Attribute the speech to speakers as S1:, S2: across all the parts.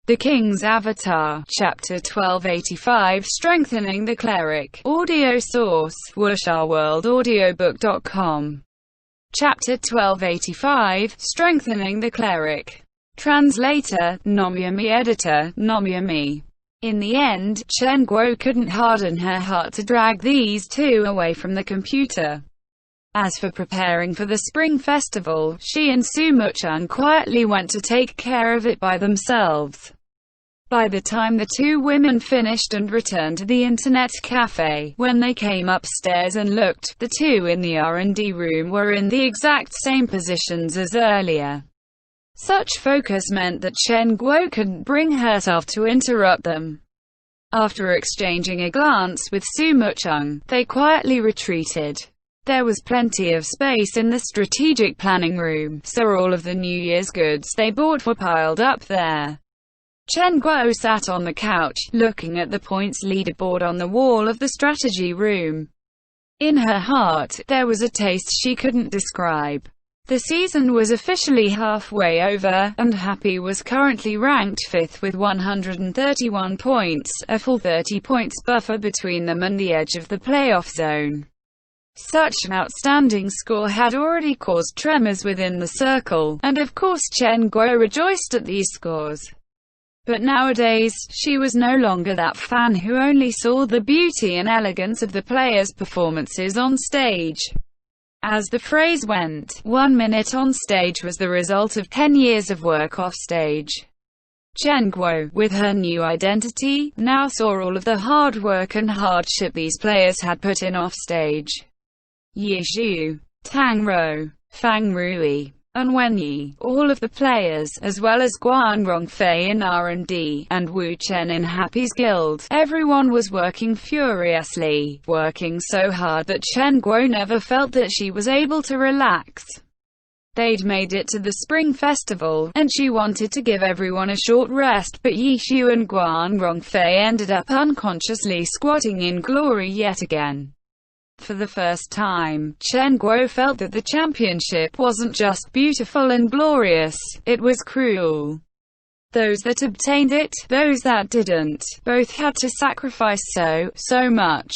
S1: The King's Avatar, Chapter 1285 Strengthening the Cleric. Audio source, wuxia-world-audiobook.com. Chapter 1285, Strengthening the Cleric. Translator, Nomyami. Editor, Nomyami. In the end, Chen Guo couldn't harden her heart to drag these two away from the computer. As for preparing for the Spring Festival, she and Su Mucheng quietly went to take care of it by themselves. By the time the two women finished and returned to the internet cafe, when they came upstairs and looked, the two in the R&D room were in the exact same positions as earlier. Such focus meant that Chen Guo couldn't bring herself to interrupt them. After exchanging a glance with Su Mucheng, they quietly retreated. There was plenty of space in the strategic planning room, so all of the New Year's goods they bought were piled up there. Chen Guo sat on the couch, looking at the points leaderboard on the wall of the strategy room. In her heart, there was a taste she couldn't describe. The season was officially halfway over, and Happy was currently ranked 5th with 131 points, a full 30 points buffer between them and the edge of the playoff zone. Such an outstanding score had already caused tremors within the circle, and of course Chen Guo rejoiced at these scores. But nowadays, she was no longer that fan who only saw the beauty and elegance of the players' performances on stage. As the phrase went, 1 minute on stage was the result of 10 years of work off stage. Chen Guo, with her new identity, now saw all of the hard work and hardship these players had put in off stage. Yi Zhu, Tang Rou, Fang Rui, and Wen Yi, all of the players, as well as Guan Rongfei in R&D, and Wu Chen in Happy's guild, everyone was working furiously, working so hard that Chen Guo never felt that she was able to relax. They'd made it to the Spring Festival, and she wanted to give everyone a short rest, but Yi Zhu and Guan Rongfei ended up unconsciously squatting in glory yet again. For the first time, Chen Guo felt that the championship wasn't just beautiful and glorious, it was cruel. Those that obtained it, those that didn't, both had to sacrifice so much.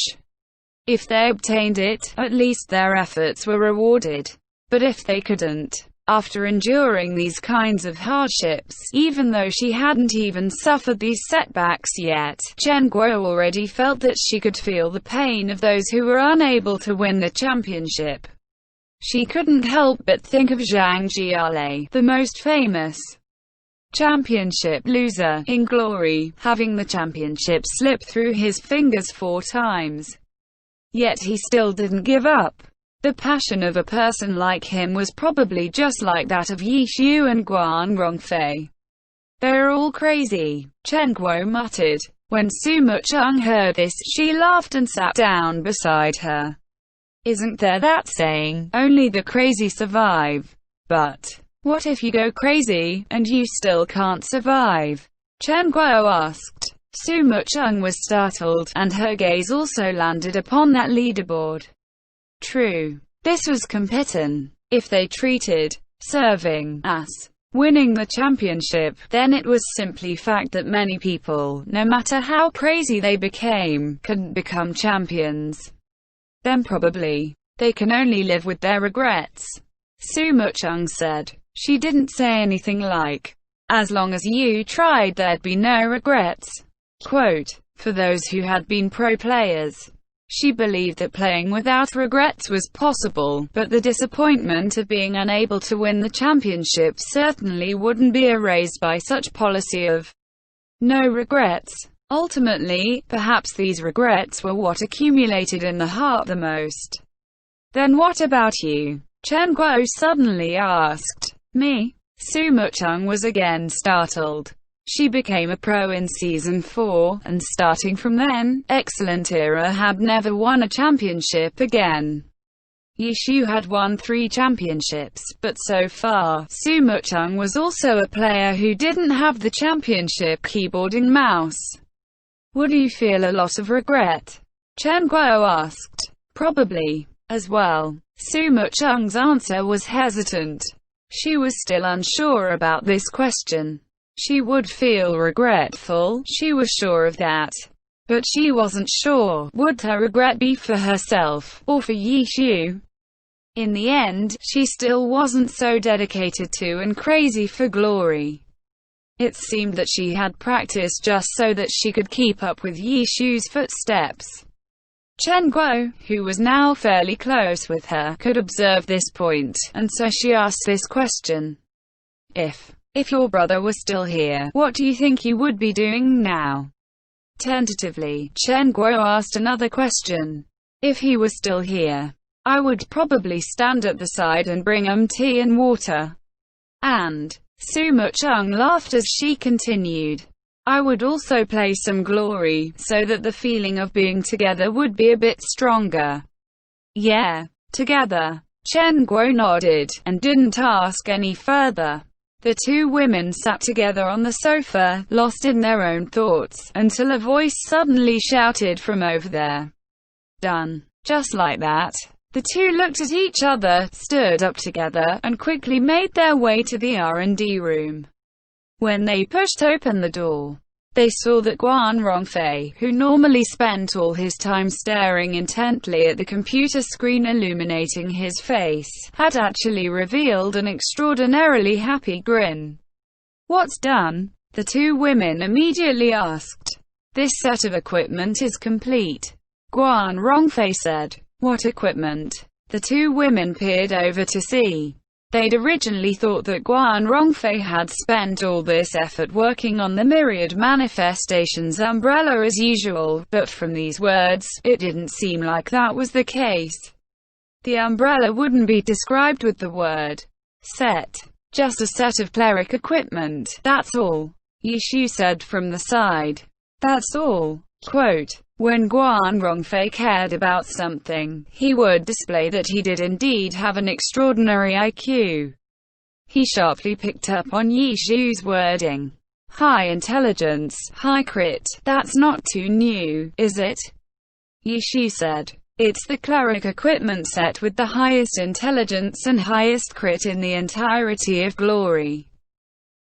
S1: If they obtained it, at least their efforts were rewarded. But if they couldn't, after enduring these kinds of hardships, even though she hadn't even suffered these setbacks yet, Chen Guo already felt that she could feel the pain of those who were unable to win the championship. She couldn't help but think of Zhang Jiale, the most famous championship loser in glory, having the championship slip through his fingers 4 times. Yet he still didn't give up. The passion of a person like him was probably just like that of Yi Zhu and Guan Rongfei. "They're all crazy," Chen Guo muttered. When Su Mucheng heard this, she laughed and sat down beside her. "Isn't there that saying, only the crazy survive? But what if you go crazy, and you still can't survive?" Chen Guo asked. Su Mucheng was startled, and her gaze also landed upon that leaderboard. True. This was competition. If they treated serving as winning the championship, then it was simply fact that many people, no matter how crazy they became, couldn't become champions. Then probably, they can only live with their regrets. Su Mucheng said. She didn't say anything like, "As long as you tried there'd be no regrets." Quote, for those who had been pro players. She believed that playing without regrets was possible, but the disappointment of being unable to win the championship certainly wouldn't be erased by such policy of no regrets. Ultimately, perhaps these regrets were what accumulated in the heart the most. "Then what about you?" Chen Guo suddenly asked. "Me?" Su Mucheng was again startled. She became a pro in Season 4, and starting from then, Excellent Era had never won a championship again. Yi Zhu had won 3 championships, but so far, Su Mucheng was also a player who didn't have the championship keyboard and mouse. "Would you feel a lot of regret?" Chen Guo asked. "Probably." As well. Su Mucheng's answer was hesitant. She was still unsure about this question. She would feel regretful, she was sure of that. But she wasn't sure, would her regret be for herself, or for Yishu? In the end, she still wasn't so dedicated to and crazy for glory. It seemed that she had practiced just so that she could keep up with Yishu's footsteps. Chen Guo, who was now fairly close with her, could observe this point, and so she asked this question. If your brother was still here, what do you think he would be doing now? Tentatively, Chen Guo asked another question. If he was still here, I would probably stand at the side and bring tea and water. And Suma Chung laughed as she continued. I would also play some glory, so that the feeling of being together would be a bit stronger. Yeah, together. Chen Guo nodded, and didn't ask any further. The two women sat together on the sofa, lost in their own thoughts, until a voice suddenly shouted from over there. Done. Just like that. The two looked at each other, stood up together, and quickly made their way to the R&D room. When they pushed open the door, they saw that Guan Rongfei, who normally spent all his time staring intently at the computer screen illuminating his face, had actually revealed an extraordinarily happy grin. What's done? The two women immediately asked. This set of equipment is complete. Guan Rongfei said. What equipment? The two women peered over to see. They'd originally thought that Guan Rongfei had spent all this effort working on the myriad manifestations umbrella as usual, but from these words, it didn't seem like that was the case. The umbrella wouldn't be described with the word set. Just a set of cleric equipment, that's all. Yishu said from the side. That's all. Quote, when Guan Rongfei cared about something, he would display that he did indeed have an extraordinary IQ. He sharply picked up on Yishu's wording. High intelligence, high crit, that's not too new, is it? Yishu said. It's the cleric equipment set with the highest intelligence and highest crit in the entirety of glory.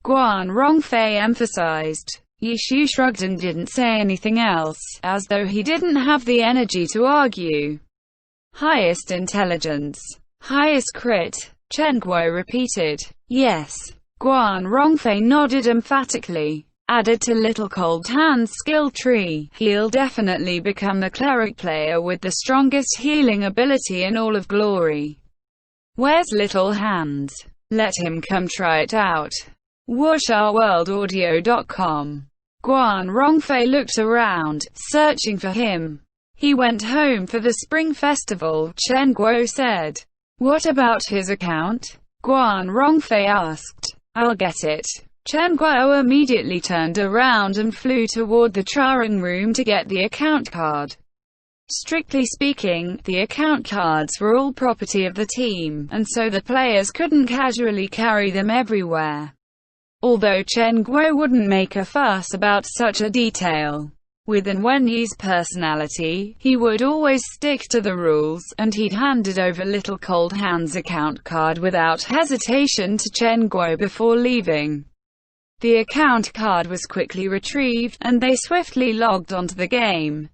S1: Guan Rongfei emphasized. Yishu shrugged and didn't say anything else, as though he didn't have the energy to argue. Highest intelligence. Highest crit. Chen Guo repeated. Yes. Guan Rongfei nodded emphatically. Added to Little Cold Hand's skill tree, he'll definitely become the cleric player with the strongest healing ability in all of glory. Where's Little Hand? Let him come try it out. WuxRWorldAudio.com. Guan Rongfei looked around, searching for him. He went home for the Spring Festival, Chen Guo said. What about his account? Guan Rongfei asked. I'll get it. Chen Guo immediately turned around and flew toward the Charing room to get the account card. Strictly speaking, the account cards were all property of the team, and so the players couldn't casually carry them everywhere. Although Chen Guo wouldn't make a fuss about such a detail. Within Wenyi's personality, he would always stick to the rules, and he'd handed over Little Cold Hand's account card without hesitation to Chen Guo before leaving. The account card was quickly retrieved, and they swiftly logged onto the game.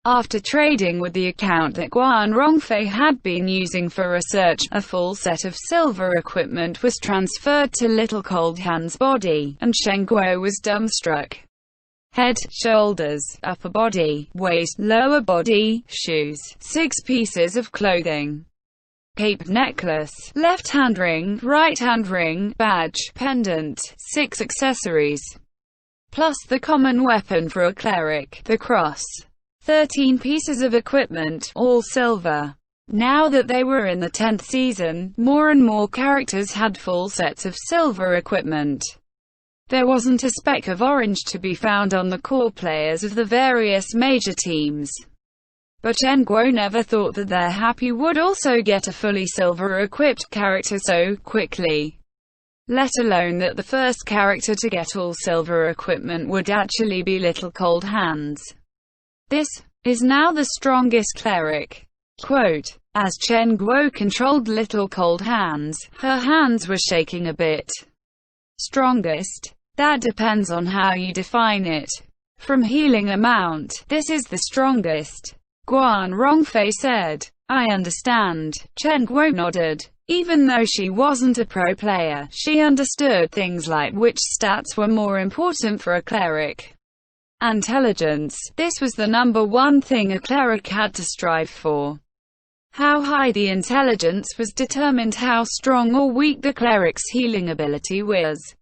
S1: After trading with the account that Guan Rongfei had been using for research, a full set of silver equipment was transferred to Little Cold Hand's body, and Chen Guo was dumbstruck. Head, shoulders, upper body, waist, lower body, shoes, 6 pieces of clothing, cape, necklace, left-hand ring, right-hand ring, badge, pendant, 6 accessories, plus the common weapon for a cleric, the cross. 13 pieces of equipment, all silver. Now that they were in the 10th season, more and more characters had full sets of silver equipment. There wasn't a speck of orange to be found on the core players of the various major teams. But Chen Guo never thought that their happy would also get a fully silver-equipped character so quickly. Let alone that the first character to get all silver equipment would actually be Little Cold Hands. This is now the strongest cleric. Quote, as Chen Guo controlled Little Cold Hands, her hands were shaking a bit. Strongest. That depends on how you define it. From healing amount, this is the strongest. Guan Rongfei said. I understand. Chen Guo nodded. Even though she wasn't a pro player, she understood things like which stats were more important for a cleric. Intelligence. This was the number one thing a cleric had to strive for. How high the intelligence was determined how strong or weak the cleric's healing ability was.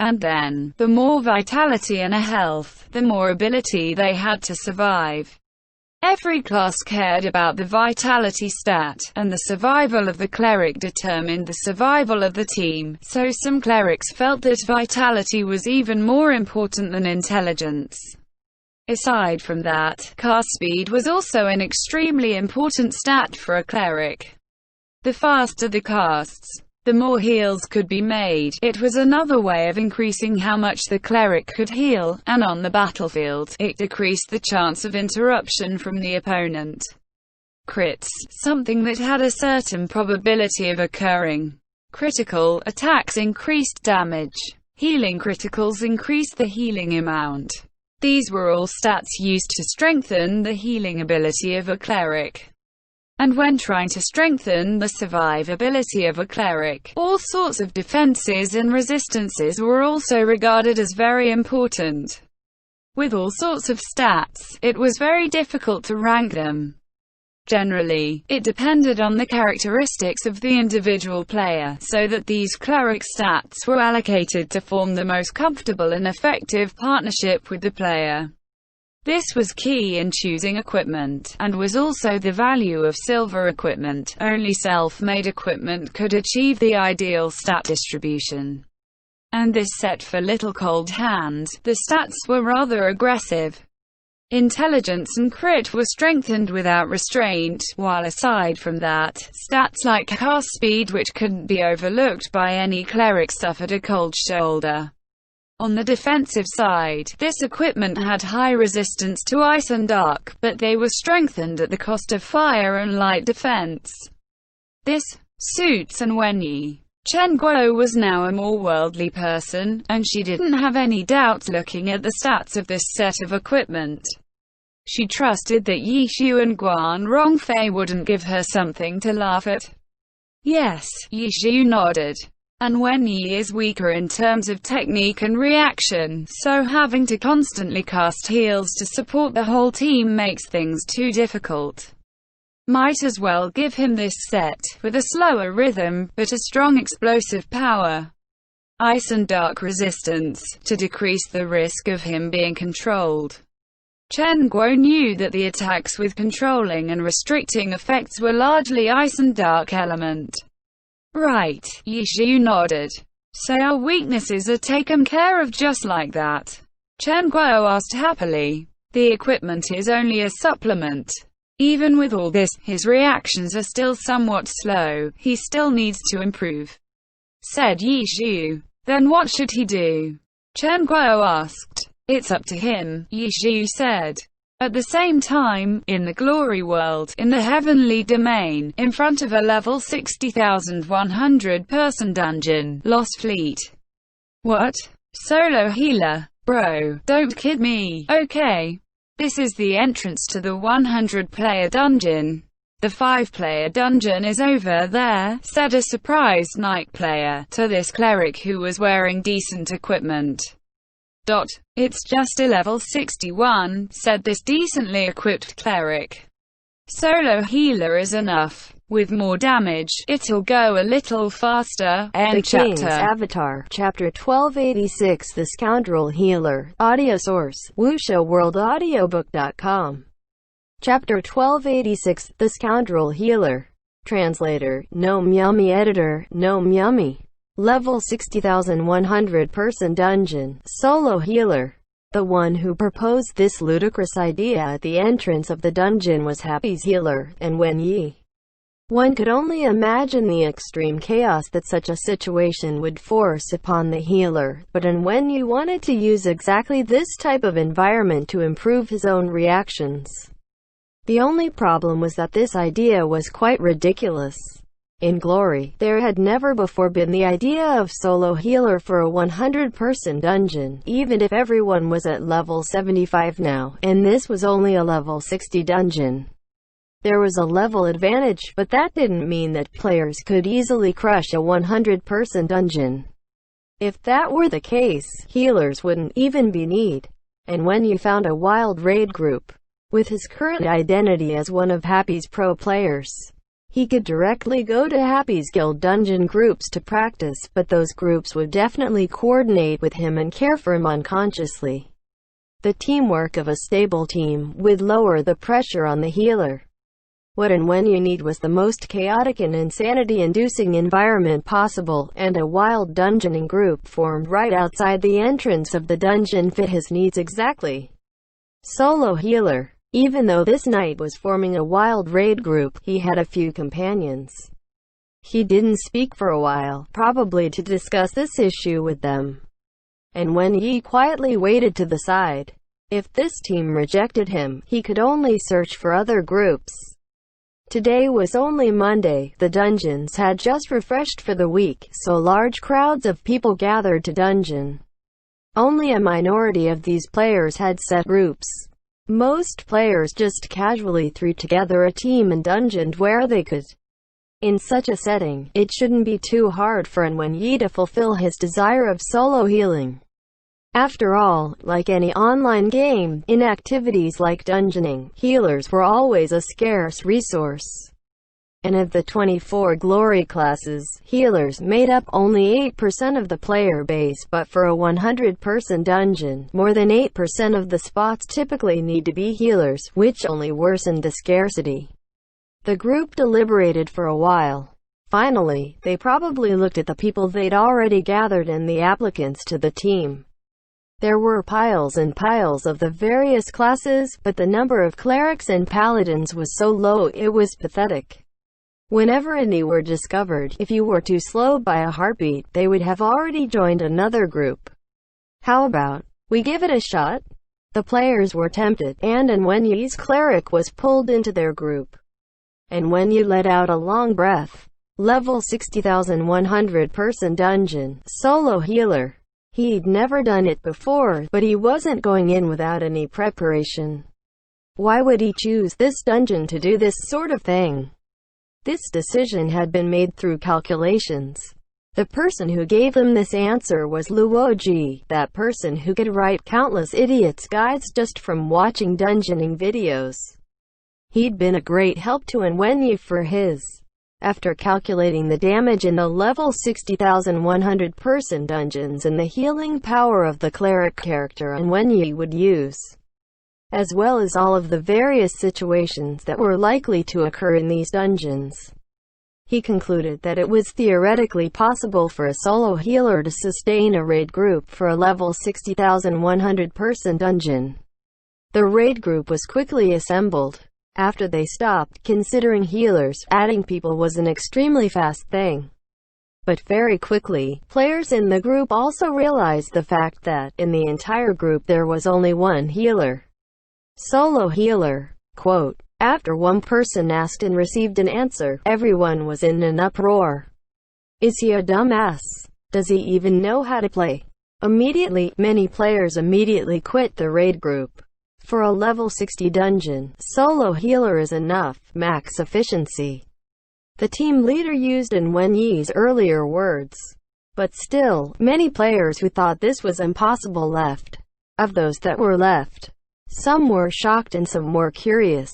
S1: And then, the more vitality and health, the more ability they had to survive. Every class cared about the vitality stat, and the survival of the cleric determined the survival of the team, so some clerics felt that vitality was even more important than intelligence. Aside from that, cast speed was also an extremely important stat for a cleric. The faster the casts, the more heals could be made. It was another way of increasing how much the cleric could heal, and on the battlefield, it decreased the chance of interruption from the opponent. Crits, something that had a certain probability of occurring. Critical attacks increased damage. Healing criticals increased the healing amount. These were all stats used to strengthen the healing ability of a cleric. And when trying to strengthen the survivability of a cleric, all sorts of defenses and resistances were also regarded as very important. With all sorts of stats, it was very difficult to rank them. Generally, it depended on the characteristics of the individual player, so that these cleric stats were allocated to form the most comfortable and effective partnership with the player. This was key in choosing equipment, and was also the value of silver equipment. Only self-made equipment could achieve the ideal stat distribution. And this set for Little Cold Hand, the stats were rather aggressive. Intelligence and crit were strengthened without restraint, while aside from that, stats like cast speed, which couldn't be overlooked by any cleric, suffered a cold shoulder. On the defensive side, this equipment had high resistance to ice and dark, but they were strengthened at the cost of fire and light defense. This suits and Wenyi. Chen Guo was now a more worldly person, and she didn't have any doubts looking at the stats of this set of equipment. She trusted that Yi Shu and Guan Rongfei wouldn't give her something to laugh at. Yes, Yi Shu nodded. And Wenyi is weaker in terms of technique and reaction, so having to constantly cast heals to support the whole team makes things too difficult. Might as well give him this set, with a slower rhythm, but a strong explosive power. Ice and dark resistance, to decrease the risk of him being controlled. Chen Guo knew that the attacks with controlling and restricting effects were largely ice and dark element. Right, Yi Shu nodded. So our weaknesses are taken care of just like that? Chen Guo asked happily. The equipment is only a supplement. Even with all this, his reactions are still somewhat slow, he still needs to improve, said Yi Shu. Then what should he do? Chen Guo asked. It's up to him, Yi Shu said. At the same time, in the glory world, in the heavenly domain, in front of a level 60,100 person dungeon, Lost Fleet. What? Solo healer? Bro, don't kid me. Okay. This is the entrance to the 100-player dungeon. The 5-player dungeon is over there, said a surprised night player, to this cleric who was wearing decent equipment. It's just a level 61, said this decently equipped cleric. Solo healer is enough. With more damage, it'll go a little faster. End
S2: The
S1: chapter.
S2: King's Avatar, Chapter 1286. The Scoundrel Healer. Audio source, wushouworldaudiobook.com. Chapter 1286. The Scoundrel Healer. Translator, Gnome Yummy. Editor, Gnome Yummy. Level 60,100 person dungeon. Solo healer. The one who proposed this ludicrous idea at the entrance of the dungeon was Happy's healer, and Wenyi. One could only imagine the extreme chaos that such a situation would force upon the healer, but Wenyi wanted to use exactly this type of environment to improve his own reactions. The only problem was that this idea was quite ridiculous. In Glory, there had never before been the idea of solo healer for a 100-person dungeon, even if everyone was at level 75 now, and this was only a level 60 dungeon. There was a level advantage, but that didn't mean that players could easily crush a 100-person dungeon. If that were the case, healers wouldn't even be needed. And when you found a wild raid group, with his current identity as one of Happy's pro players, he could directly go to Happy's guild dungeon groups to practice, but those groups would definitely coordinate with him and care for him unconsciously. The teamwork of a stable team would lower the pressure on the healer. What and when you need was the most chaotic and insanity-inducing environment possible, and a wild dungeoning group formed right outside the entrance of the dungeon fit his needs exactly. Solo healer. Even though this knight was forming a wild raid group, he had a few companions. He didn't speak for a while, probably to discuss this issue with them. And when he quietly waited to the side, if this team rejected him, he could only search for other groups. Today was only Monday, the dungeons had just refreshed for the week, so large crowds of people gathered to dungeon. Only a minority of these players had set groups. Most players just casually threw together a team and dungeoned where they could. In such a setting, it shouldn't be too hard for Wenyi to fulfill his desire of solo healing. After all, like any online game, in activities like dungeoning, healers were always a scarce resource. And of the 24 glory classes, healers made up only 8% of the player base, but for a 100-person dungeon, more than 8% of the spots typically need to be healers, which only worsened the scarcity. The group deliberated for a while. Finally, they probably looked at the people they'd already gathered and the applicants to the team. There were piles and piles of the various classes, but the number of clerics and paladins was so low it was pathetic. Whenever any were discovered, if you were too slow by a heartbeat, they would have already joined another group. How about, we give it a shot? The players were tempted, and Wenyi's cleric was pulled into their group. And Wenyi let out a long breath. Level 60,100-person dungeon, solo healer. He'd never done it before, but he wasn't going in without any preparation. Why would he choose this dungeon to do this sort of thing? This decision had been made through calculations. The person who gave him this answer was Luoji, that person who could write countless idiots' guides just from watching dungeoning videos. He'd been a great help to Wenyi for his. After calculating the damage in the level 60,100-person dungeons and the healing power of the cleric character Wenyi would use, as well as all of the various situations that were likely to occur in these dungeons, he concluded that it was theoretically possible for a solo healer to sustain a raid group for a level 60,100-person dungeon. The raid group was quickly assembled. After they stopped considering healers, adding people was an extremely fast thing. But very quickly, players in the group also realized the fact that, in the entire group there was only one healer. Solo healer. Quote, after one person asked and received an answer, everyone was in an uproar. Is he a dumbass? Does he even know how to play? Immediately, many players immediately quit the raid group. For a level 60 dungeon, solo healer is enough, max efficiency. The team leader used Wenyi's earlier words. But still, many players who thought this was impossible left. Of those that were left, some were shocked and some were curious.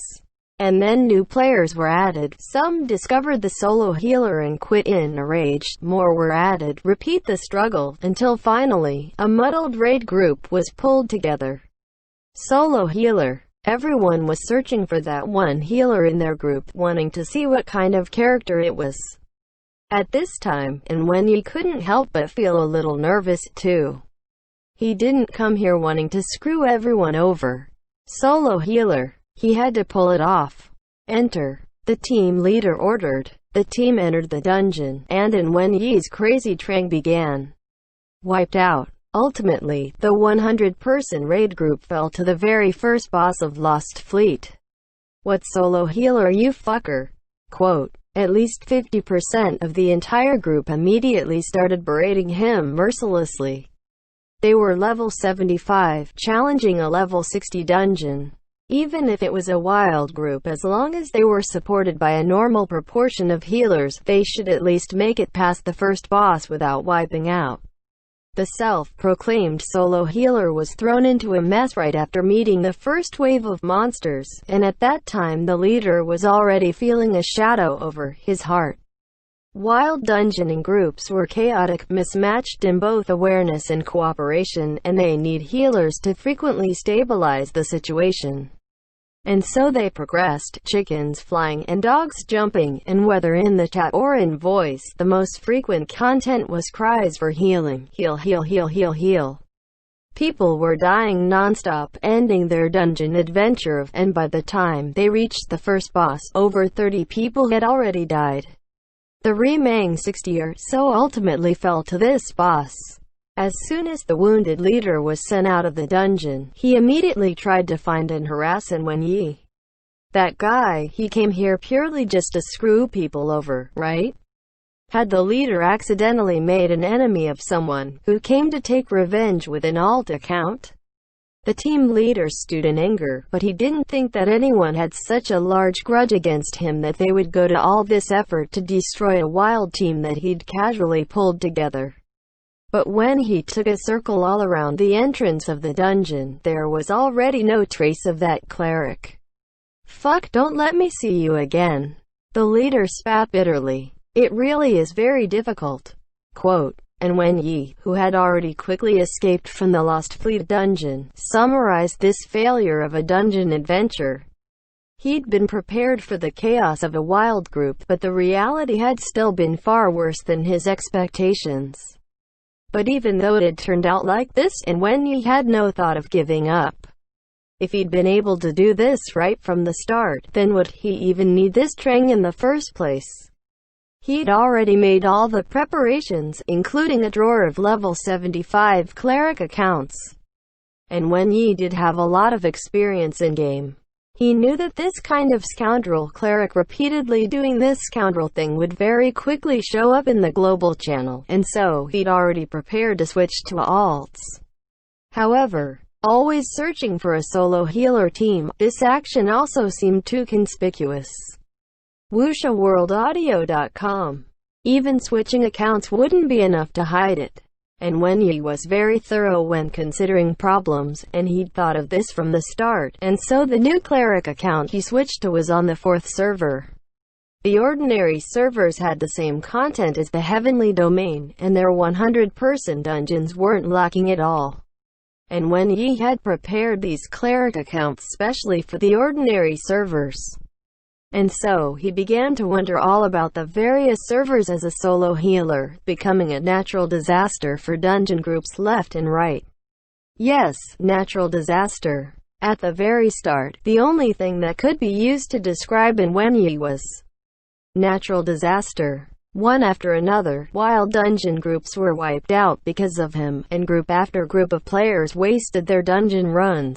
S2: And then new players were added. Some discovered the solo healer and quit in a rage. More were added. Repeat the struggle, until finally, a muddled raid group was pulled together. Solo healer. Everyone was searching for that one healer in their group, wanting to see what kind of character it was. At this time, Wenyi couldn't help but feel a little nervous, too. He didn't come here wanting to screw everyone over. Solo healer. He had to pull it off. Enter. The team leader ordered. The team entered the dungeon, and Wenyi's crazy train began. Wiped out. Ultimately, the 100-person raid group fell to the very first boss of Lost Fleet. What solo healer, you fucker? Quote, At least 50% of the entire group immediately started berating him mercilessly. They were level 75, challenging a level 60 dungeon. Even if it was a wild group, as long as they were supported by a normal proportion of healers, they should at least make it past the first boss without wiping out. The self-proclaimed solo healer was thrown into a mess right after meeting the first wave of monsters, and at that time the leader was already feeling a shadow over his heart. Wild dungeoning groups were chaotic, mismatched in both awareness and cooperation, and they need healers to frequently stabilize the situation. And so they progressed, chickens flying and dogs jumping, and whether in the chat or in voice, the most frequent content was cries for healing. Heal, heal, heal, heal, heal. People were dying non-stop, ending their dungeon adventure, and by the time they reached the first boss, over 30 people had already died. The remaining 60 or so ultimately fell to this boss. As soon as the wounded leader was sent out of the dungeon, he immediately tried to find and harass Wen Yi. That guy, he came here purely just to screw people over, right? Had the leader accidentally made an enemy of someone who came to take revenge with an alt account? The team leader stood in anger, but he didn't think that anyone had such a large grudge against him that they would go to all this effort to destroy a wild team that he'd casually pulled together. But when he took a circle all around the entrance of the dungeon, there was already no trace of that cleric. "Fuck, don't let me see you again." The leader spat bitterly. "It really is very difficult." Quote. And Wen Yi, who had already quickly escaped from the Lost Fleet dungeon, summarized this failure of a dungeon adventure. He'd been prepared for the chaos of a wild group, but the reality had still been far worse than his expectations. But even though it had turned out like this, and Wen Yi had no thought of giving up. If he'd been able to do this right from the start, then would he even need this training in the first place? He'd already made all the preparations, including a drawer of level 75 cleric accounts. And Wen Yi did have a lot of experience in-game. He knew that this kind of scoundrel cleric repeatedly doing this scoundrel thing would very quickly show up in the global channel, and so he'd already prepared to switch to alts. However, always searching for a solo healer team, this action also seemed too conspicuous. WuxiaWorldAudio.com. Even switching accounts wouldn't be enough to hide it. And Wen Yi was very thorough when considering problems, and he'd thought of this from the start, and so the new cleric account he switched to was on the 4th server. The ordinary servers had the same content as the heavenly domain, and their 100-person dungeons weren't lacking at all. And Wen Yi had prepared these cleric accounts specially for the ordinary servers. And so he began to wonder all about the various servers as a solo healer, becoming a natural disaster for dungeon groups left and right. Yes, natural disaster. At the very start, the only thing that could be used to describe Wen Yi was natural disaster. One after another, wild dungeon groups were wiped out because of him, and group after group of players wasted their dungeon runs.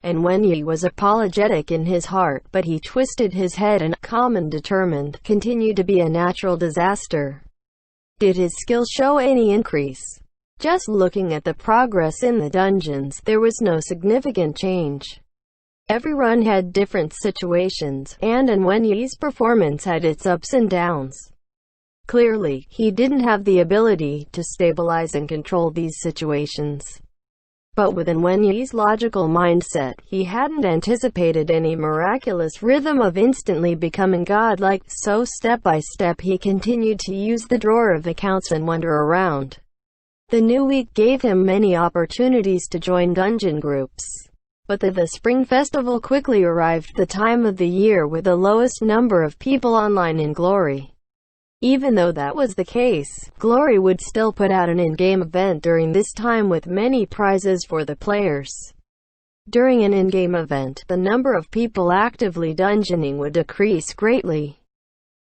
S2: And Wen Yi was apologetic in his heart, but he twisted his head and, calm and determined, continued to be a natural disaster. Did his skill show any increase? Just looking at the progress in the dungeons, there was no significant change. Every run had different situations, and Wen Yi's performance had its ups and downs. Clearly, he didn't have the ability to stabilize and control these situations. But within Wen Yi's logical mindset, he hadn't anticipated any miraculous rhythm of instantly becoming godlike, so step by step he continued to use the drawer of accounts and wander around. The new week gave him many opportunities to join dungeon groups. But the Spring Festival quickly arrived, the time of the year with the lowest number of people online in Glory. Even though that was the case, Glory would still put out an in-game event during this time with many prizes for the players. During an in-game event, the number of people actively dungeoning would decrease greatly.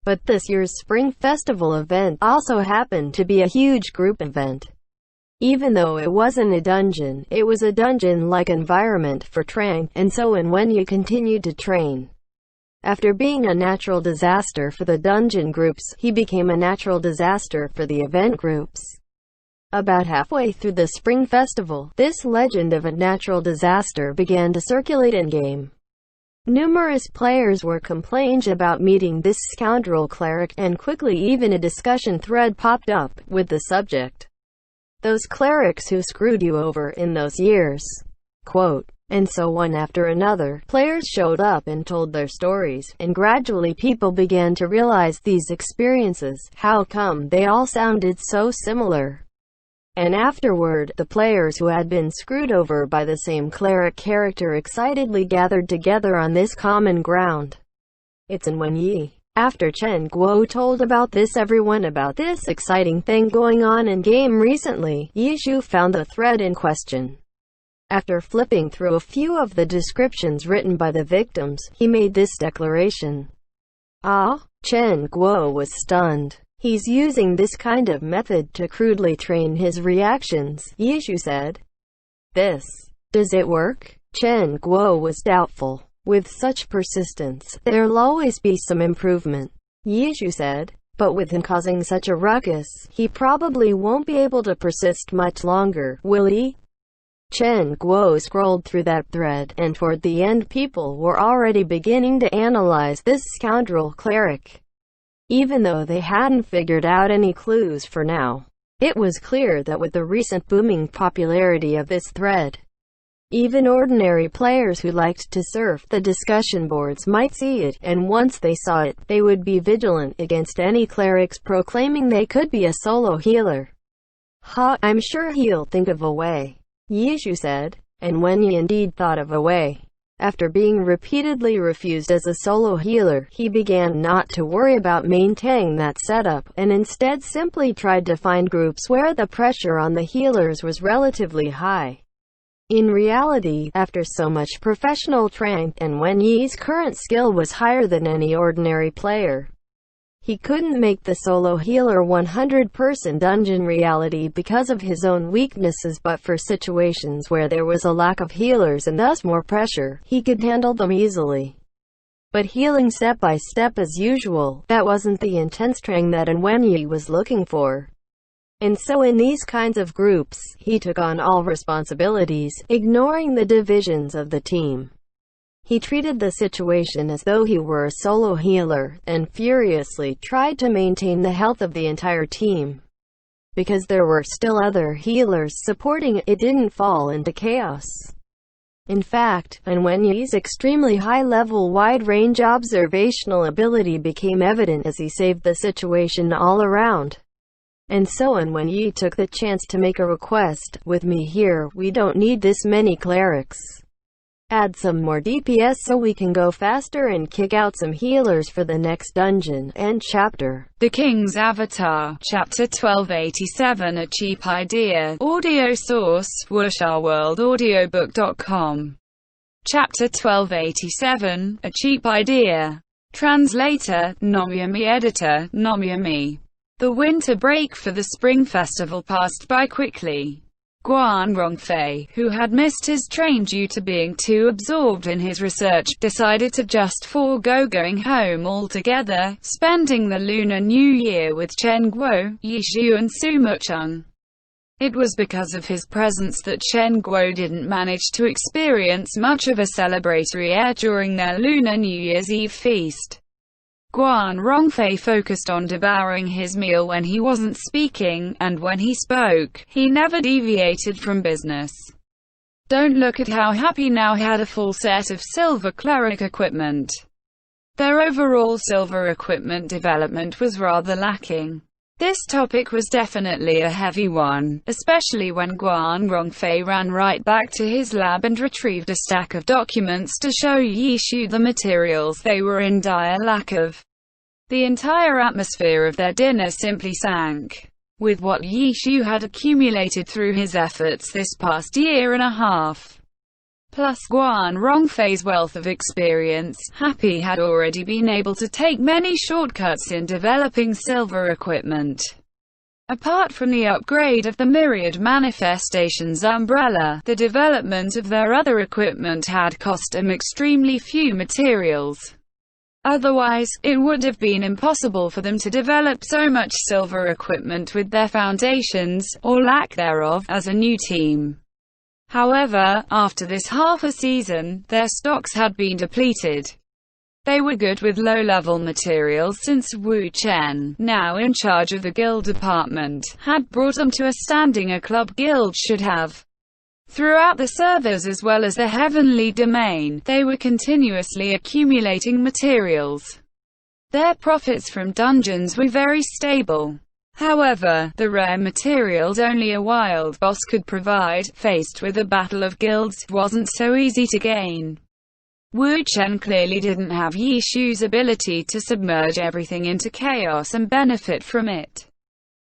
S2: But this year's Spring Festival event also happened to be a huge group event. Even though it wasn't a dungeon, it was a dungeon-like environment for training, and so Wen Yi continued to train. After being a natural disaster for the dungeon groups, he became a natural disaster for the event groups. About halfway through the Spring Festival, this legend of a natural disaster began to circulate in-game. Numerous players were complaining about meeting this scoundrel cleric, and quickly even a discussion thread popped up with the subject. Those clerics who screwed you over in those years. Quote. And so one after another, players showed up and told their stories, and gradually people began to realize these experiences. How come they all sounded so similar? And afterward, the players who had been screwed over by the same cleric character excitedly gathered together on this common ground. It's in Wen Yi. After Chen Guo told about this exciting thing going on in game recently, Yishu found the thread in question. After flipping through a few of the descriptions written by the victims, he made this declaration. Ah, Chen Guo was stunned. He's using this kind of method to crudely train his reactions, Yishu said. Does it work? Chen Guo was doubtful. With such persistence, there'll always be some improvement, Yishu said. But with him causing such a ruckus, he probably won't be able to persist much longer, will he? Chen Guo scrolled through that thread, and toward the end people were already beginning to analyze this scoundrel cleric. Even though they hadn't figured out any clues for now, it was clear that with the recent booming popularity of this thread, even ordinary players who liked to surf the discussion boards might see it, and once they saw it, they would be vigilant against any clerics proclaiming they could be a solo healer. I'm sure he'll think of a way, Yishu said. And Wen Yi indeed thought of a way. After being repeatedly refused as a solo healer, he began not to worry about maintaining that setup, and instead simply tried to find groups where the pressure on the healers was relatively high. In reality, after so much professional training, and Wen Yi's current skill was higher than any ordinary player, he couldn't make the solo healer 100% dungeon reality because of his own weaknesses, but for situations where there was a lack of healers and thus more pressure, he could handle them easily. But healing step by step as usual, that wasn't the intense training that Wen Yi was looking for. And so in these kinds of groups, he took on all responsibilities, ignoring the divisions of the team. He treated the situation as though he were a solo healer, and furiously tried to maintain the health of the entire team. Because there were still other healers supporting, it didn't fall into chaos. In fact, Wen Yi's extremely high-level wide-range observational ability became evident as he saved the situation all around. And so Wen Yi took the chance to make a request. With me here, we don't need this many clerics. Add some more DPS so we can go faster and kick out some healers for the next dungeon and chapter.
S1: The King's Avatar, Chapter 1287. A cheap idea. Audio source, wuxia-world-audiobook.com. Chapter 1287. A cheap idea. Translator, Nomyami. Editor, Nomyami. The winter break for the Spring Festival passed by quickly. Guan Rongfei, who had missed his train due to being too absorbed in his research, decided to just forego going home altogether, spending the Lunar New Year with Chen Guo, Yishu and Su Mucheng. It was because of his presence that Chen Guo didn't manage to experience much of a celebratory air during their Lunar New Year's Eve feast. Guan Rongfei focused on devouring his meal when he wasn't speaking, and when he spoke, he never deviated from business. Don't look at how happy now had a full set of silver cleric equipment. Their overall silver equipment development was rather lacking. This topic was definitely a heavy one, especially when Guan Rongfei ran right back to his lab and retrieved a stack of documents to show Yishu the materials they were in dire lack of. The entire atmosphere of their dinner simply sank. With what Yishu had accumulated through his efforts this past year and a half, plus Guan Rongfei's wealth of experience, Happy had already been able to take many shortcuts in developing silver equipment. Apart from the upgrade of the Myriad Manifestations umbrella, the development of their other equipment had cost him extremely few materials. Otherwise, it would have been impossible for them to develop so much silver equipment with their foundations, or lack thereof, as a new team. However, after this half a season, their stocks had been depleted. They were good with low-level materials since Wu Chen, now in charge of the guild department, had brought them to a standing a club guild should have. Throughout the servers as well as the heavenly domain, they were continuously accumulating materials. Their profits from dungeons were very stable. However, the rare materials only a wild boss could provide, faced with a battle of guilds, wasn't so easy to gain. Wu Chen clearly didn't have Yi Shu's ability to submerge everything into chaos and benefit from it.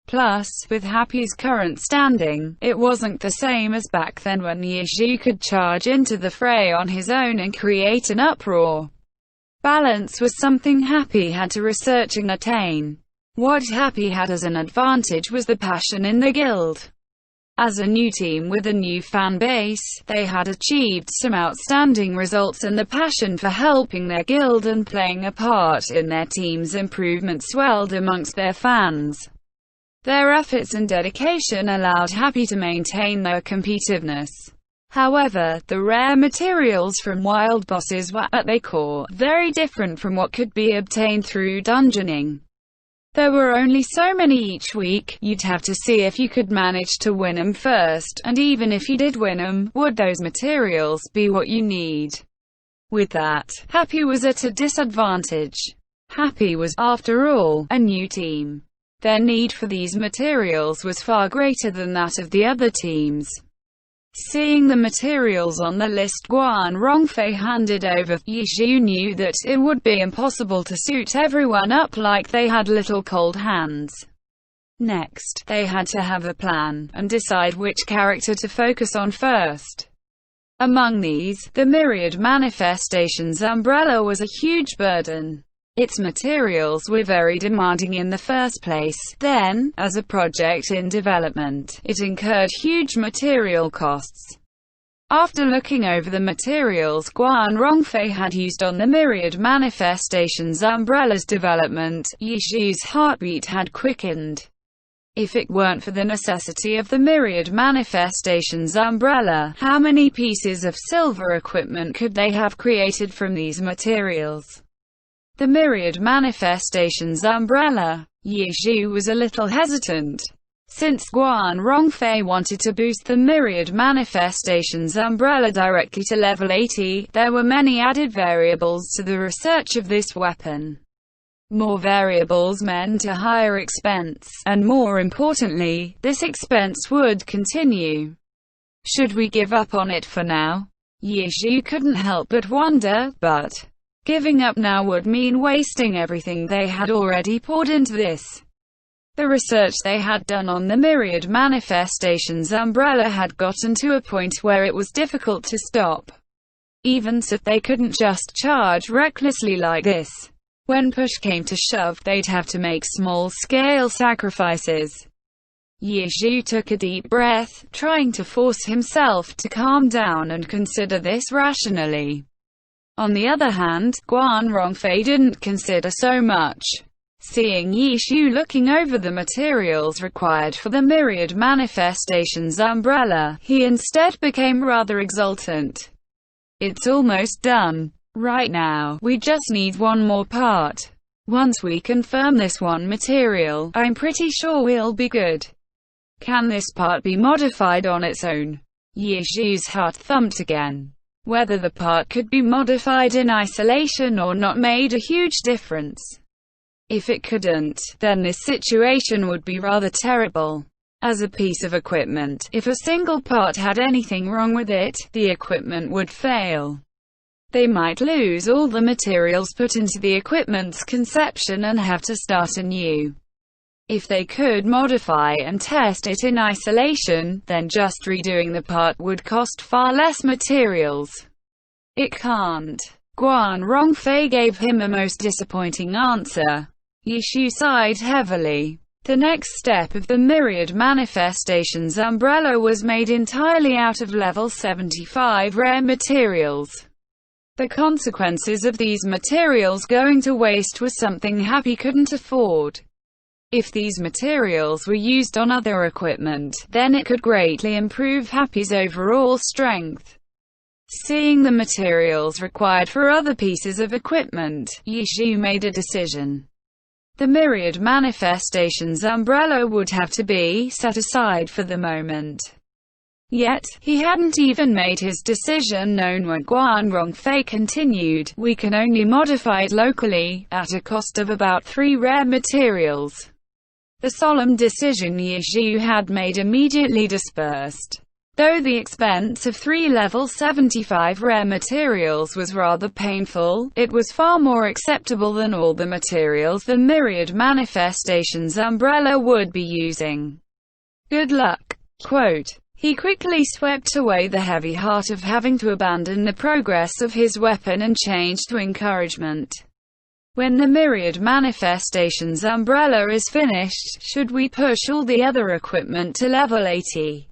S1: Plus, with Happy's current standing, it wasn't the same as back then when Yi Shu could charge into the fray on his own and create an uproar. Balance was something Happy had to research and attain. What Happy had as an advantage was the passion in the guild. As a new team with a new fan base, they had achieved some outstanding results, and the passion for helping their guild and playing a part in their team's improvement swelled amongst their fans. Their efforts and dedication allowed Happy to maintain their competitiveness. However, the rare materials from wild bosses were, at their core, very different from what could be obtained through dungeoning. There were only so many each week, you'd have to see if you could manage to win them first, and even if you did win them, would those materials be what you need? With that, Happy was at a disadvantage. Happy was, after all, a new team. Their need for these materials was far greater than that of the other teams. Seeing the materials on the list Guan Rongfei handed over, Yi Shu knew that it would be impossible to suit everyone up like they had little cold hands. Next, they had to have a plan, and decide which character to focus on first. Among these, the Myriad Manifestations umbrella was a huge burden. Its materials were very demanding in the first place, then, as a project in development, it incurred huge material costs. After looking over the materials Guan Rongfei had used on the Myriad Manifestations umbrella's development, Yi Shu's heartbeat had quickened. If it weren't for the necessity of the Myriad Manifestations umbrella, how many pieces of silver equipment could they have created from these materials? The Myriad Manifestations umbrella. Yi Shu was a little hesitant. Since Guan Rongfei wanted to boost the Myriad Manifestations umbrella directly to level 80, there were many added variables to the research of this weapon. More variables meant a higher expense, and more importantly, this expense would continue. Should we give up on it for now? Yi Shu couldn't help but wonder, but giving up now would mean wasting everything they had already poured into this. The research they had done on the Myriad Manifestations umbrella had gotten to a point where it was difficult to stop. Even so, they couldn't just charge recklessly like this. When push came to shove, they'd have to make small-scale sacrifices. Yi Shu took a deep breath, trying to force himself to calm down and consider this rationally. On the other hand, Guan Rongfei didn't consider so much. Seeing Yi Shu looking over the materials required for the Myriad Manifestations umbrella, he instead became rather exultant. It's almost done. Right now, we just need one more part. Once we confirm this one material, I'm pretty sure we'll be good. Can this part be modified on its own? Yi Shu's heart thumped again. Whether the part could be modified in isolation or not made a huge difference. If it couldn't, then this situation would be rather terrible. As a piece of equipment, if a single part had anything wrong with it, the equipment would fail. They might lose all the materials put into the equipment's conception and have to start anew. If they could modify and test it in isolation, then just redoing the part would cost far less materials. It can't. Guan Rongfei gave him a most disappointing answer. Yi Shu sighed heavily. The next step of the Myriad Manifestations umbrella was made entirely out of level 75 rare materials. The consequences of these materials going to waste was something Happy couldn't afford. If these materials were used on other equipment, then it could greatly improve Happy's overall strength. Seeing the materials required for other pieces of equipment, Yizhu made a decision. The Myriad Manifestations umbrella would have to be set aside for the moment. Yet, he hadn't even made his decision known when Guan Rongfei continued, "We can only modify it locally, at a cost of about 3 rare materials." The solemn decision Yizhu had made immediately dispersed. Though the expense of 3 level 75 rare materials was rather painful, it was far more acceptable than all the materials the Myriad Manifestations umbrella would be using. Good luck. Quote. He quickly swept away the heavy heart of having to abandon the progress of his weapon and changed to encouragement. When the Myriad Manifestations umbrella is finished, should we push all the other equipment to level 80?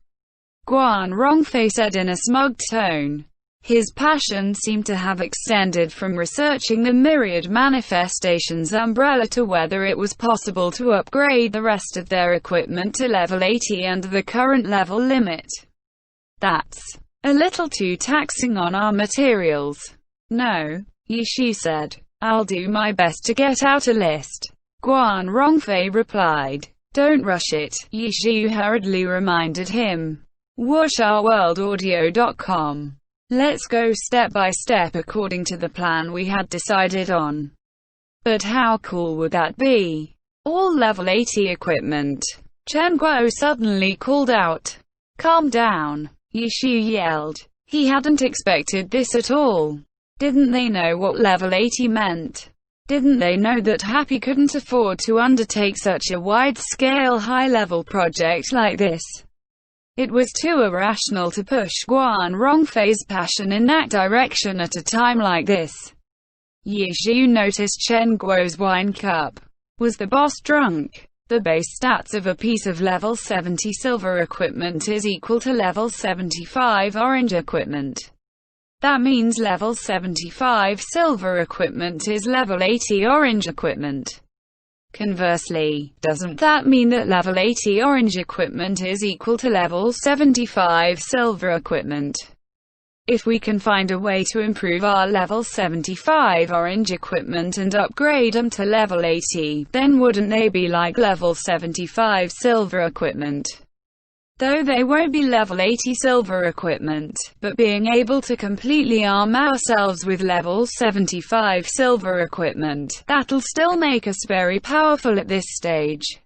S1: Guan Rongfei said in a smug tone. His passion seemed to have extended from researching the Myriad Manifestations umbrella to whether it was possible to upgrade the rest of their equipment to level 80 under the current level limit. That's a little too taxing on our materials. No, Yizhu said. I'll do my best to get out a list. Guan Rongfei replied. Don't rush it, Yizhu hurriedly reminded him. WuxRWorldAudio.com. Let's go step by step according to the plan we had decided on. But how cool would that be? All level 80 equipment. Chen Guo suddenly called out. Calm down, Yizhu yelled. He hadn't expected this at all. Didn't they know what level 80 meant? Didn't they know that Happy couldn't afford to undertake such a wide-scale high-level project like this? It was too irrational to push Guan Rongfei's passion in that direction at a time like this. Yizhu noticed Chen Guo's wine cup. Was the boss drunk? The base stats of a piece of level 70 silver equipment is equal to level 75 orange equipment. That means level 75 silver equipment is level 80 orange equipment. Conversely, doesn't that mean that level 80 orange equipment is equal to level 75 silver equipment? If we can find a way to improve our level 75 orange equipment and upgrade them to level 80, then wouldn't they be like level 75 silver equipment? Though they won't be level 80 silver equipment, but being able to completely arm ourselves with level 75 silver equipment, that'll still make us very powerful at this stage.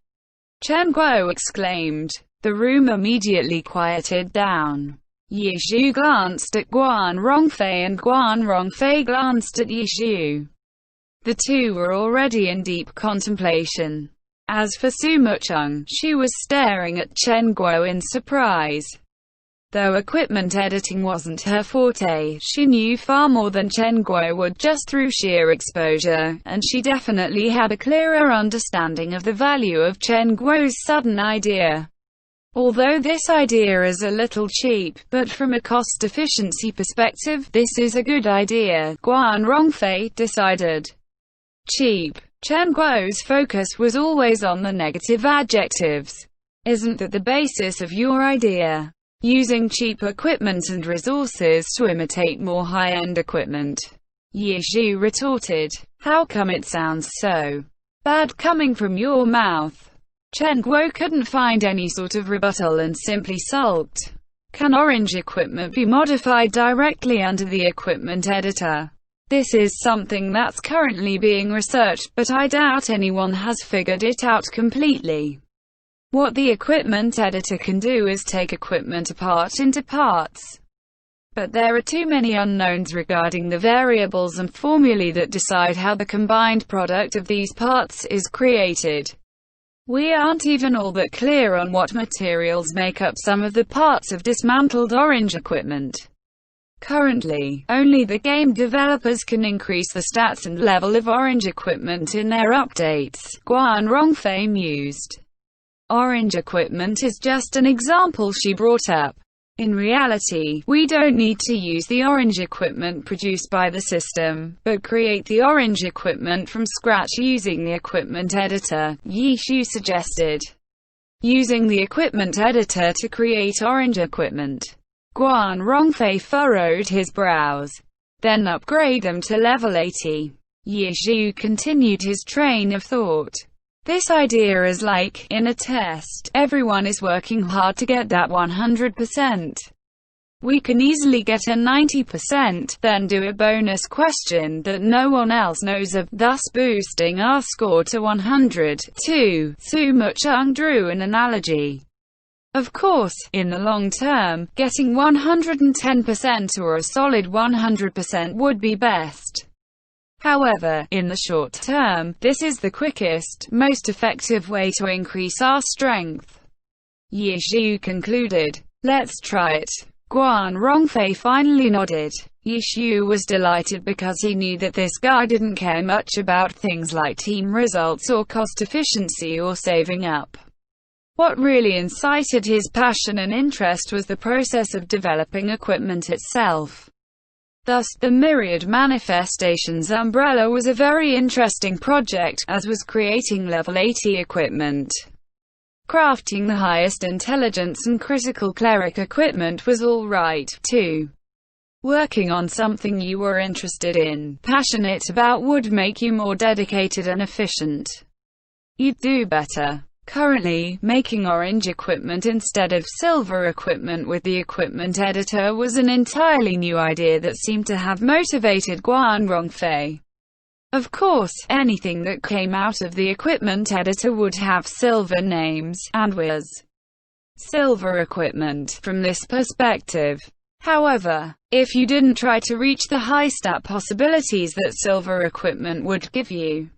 S1: Chen Guo exclaimed. The room immediately quieted down. Yizhu glanced at Guan Rongfei and Guan Rongfei glanced at Yizhu. The two were already in deep contemplation. As for Suma Chung, she was staring at Chen Guo in surprise. Though equipment editing wasn't her forte, she knew far more than Chen Guo would just through sheer exposure, and she definitely had a clearer understanding of the value of Chen Guo's sudden idea. Although this idea is a little cheap, but from a cost-efficiency perspective, this is a good idea, Guan Rongfei decided. Cheap. Chen Guo's focus was always on the negative adjectives. Isn't that the basis of your idea? Using cheap equipment and resources to imitate more high-end equipment? Yizhu retorted. How come it sounds so bad coming from your mouth? Chen Guo couldn't find any sort of rebuttal and simply sulked. Can orange equipment be modified directly under the equipment editor? This is something that's currently being researched, but I doubt anyone has figured it out completely. What the equipment editor can do is take equipment apart into parts. But there are too many unknowns regarding the variables and formulae that decide how the combined product of these parts is created. We aren't even all that clear on what materials make up some of the parts of dismantled orange equipment. Currently, only the game developers can increase the stats and level of orange equipment in their updates, Guan Rongfei mused. Orange equipment is just an example she brought up. In reality, we don't need to use the orange equipment produced by the system, but create the orange equipment from scratch using the equipment editor, Yi Shu suggested. Using the equipment editor to create orange equipment. Guan Rongfei furrowed his brows. Then upgrade them to level 80. Yi Shu continued his train of thought. This idea is like, in a test, everyone is working hard to get that 100%. We can easily get a 90%, then do a bonus question that no one else knows of, thus boosting our score to 100. 2. Su Mucheng drew an analogy. Of course, in the long term, getting 110% or a solid 100% would be best. However, in the short term, this is the quickest, most effective way to increase our strength. Yi Shu concluded. Let's try it. Guan Rongfei finally nodded. Yi Shu was delighted because he knew that this guy didn't care much about things like team results or cost efficiency or saving up. What really incited his passion and interest was the process of developing equipment itself. Thus, the Myriad Manifestations umbrella was a very interesting project, as was creating level 80 equipment. Crafting the highest intelligence and critical cleric equipment was all right, too. Working on something you were interested in, passionate about would make you more dedicated and efficient. You'd do better. Currently, making orange equipment instead of silver equipment with the equipment editor was an entirely new idea that seemed to have motivated Guan Rongfei. Of course, anything that came out of the equipment editor would have silver names, and was silver equipment from this perspective. However, if you didn't try to reach the high stat possibilities that silver equipment would give you,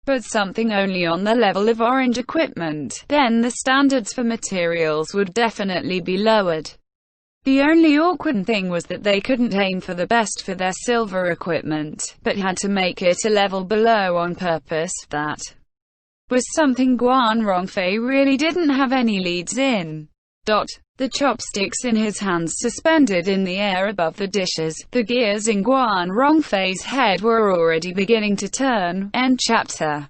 S1: but something only on the level of orange equipment, then the standards for materials would definitely be lowered. The only awkward thing was that they couldn't aim for the best for their silver equipment, but had to make it a level below on purpose. That was something Guan Rongfei really didn't have any leads in. The chopsticks in his hands suspended in the air above the dishes. The gears in Guan Rongfei's head were already beginning to turn. End chapter.